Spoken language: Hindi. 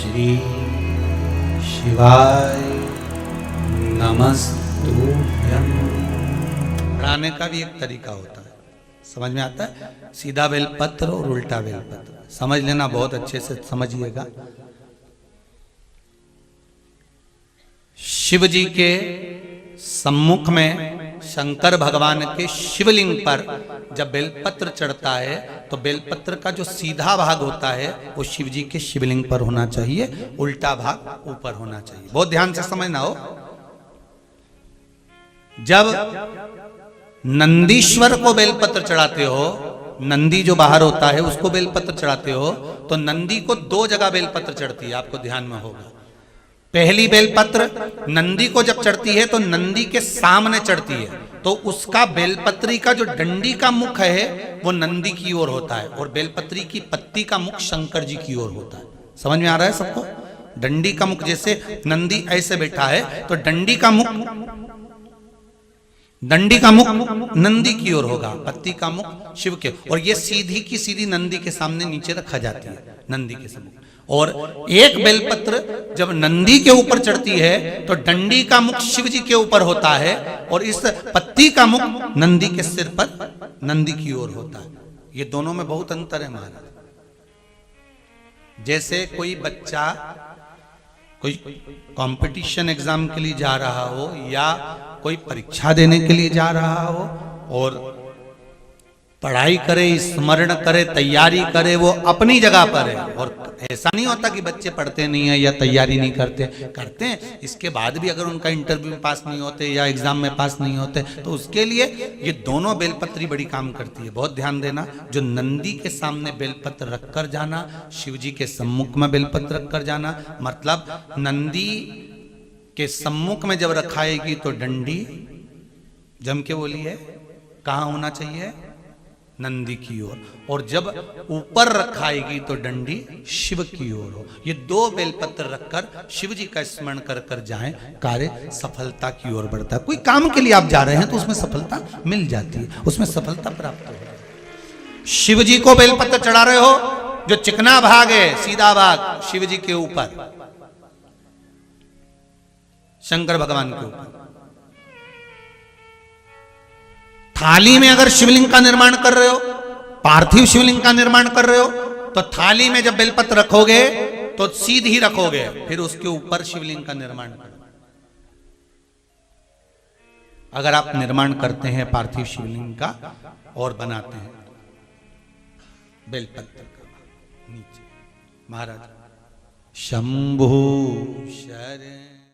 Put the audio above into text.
श्री शिवाय नमस्तुभ्यं। पढ़ाने का भी एक तरीका होता है, समझ में आता है? सीधा बेलपत्र और उल्टा बेलपत्र समझ लेना, बहुत अच्छे से समझिएगा। शिव जी के सम्मुख में शंकर भगवान के शिवलिंग पर जब बेलपत्र चढ़ता है तो बेलपत्र का जो सीधा भाग होता है वो शिव जी के शिवलिंग पर होना चाहिए, उल्टा भाग ऊपर होना चाहिए। बहुत ध्यान से समझना हो। जब नंदीश्वर को बेलपत्र चढ़ाते हो, नंदी जो बाहर होता है उसको बेलपत्र चढ़ाते हो, तो नंदी को दो जगह बेलपत्र चढ़ती है, आपको ध्यान में होगा। पहली बेलपत्र नंदी को जब चढ़ती है तो नंदी के सामने चढ़ती है, तो उसका बेलपत्री का जो डंडी का मुख है वो नंदी की ओर होता है और बेलपत्री की पत्ती का मुख शंकर जी की ओर होता है। समझ में आ रहा है सबको? डंडी का मुख, जैसे नंदी ऐसे बैठा है तो डंडी का मुख नंदी की ओर होगा, पत्ती का मुख शिव के, और ये सीधी की सीधी नंदी के सामने नीचे रखा जाती है, नंदी के सम्मुख। और एक बेलपत्र जब नंदी के ऊपर चढ़ती है तो डंडी का मुख शिव जी के ऊपर होता है और इस पत्ती का मुख नंदी के सिर पर नंदी की ओर होता है। ये दोनों में बहुत अंतर है महाराज। जैसे कोई बच्चा कोई कंपटीशन एग्जाम के लिए जा रहा हो या कोई परीक्षा देने के लिए जा रहा हो और पढ़ाई करे, स्मरण करे, तैयारी करे, वो अपनी जगह पर है। और ऐसा नहीं होता कि बच्चे पढ़ते नहीं है या तैयारी नहीं करते हैं। इसके बाद भी अगर उनका इंटरव्यू में पास नहीं होते या एग्जाम में पास नहीं होते तो उसके लिए ये दोनों बेलपत्री बड़ी काम करती है। बहुत ध्यान देना। जो नंदी के सामने बेलपत्र रखकर जाना, शिव जी के सम्मुख में बेलपत्र रखकर जाना, मतलब नंदी के सम्मुख में जब रखाएगी तो डंडी, जम के बोलिए, कहाँ होना चाहिए? नंदी की ओर। और जब ऊपर रखाएगी तो डंडी शिव की ओर हो। ये दो बेलपत्र रखकर शिव जी का स्मरण कर कर जाएं, कार्य सफलता की ओर बढ़ता है। कोई काम के लिए आप जा रहे हैं तो उसमें सफलता मिल जाती है, उसमें सफलता प्राप्त हो। शिव जी को बेलपत्र चढ़ा रहे हो, जो चिकना भाग है, सीधा भाग शिव जी के ऊपर, शंकर भगवान के ऊपर। थाली में अगर शिवलिंग का निर्माण कर रहे हो, पार्थिव शिवलिंग का निर्माण कर रहे हो, तो थाली में जब बेलपत्र रखोगे तो सीधी रखोगे, फिर उसके ऊपर शिवलिंग का निर्माण करो। अगर आप निर्माण करते हैं पार्थिव शिवलिंग का और बनाते हैं बेलपत्र का नीचे, महाराज शंभु शरण।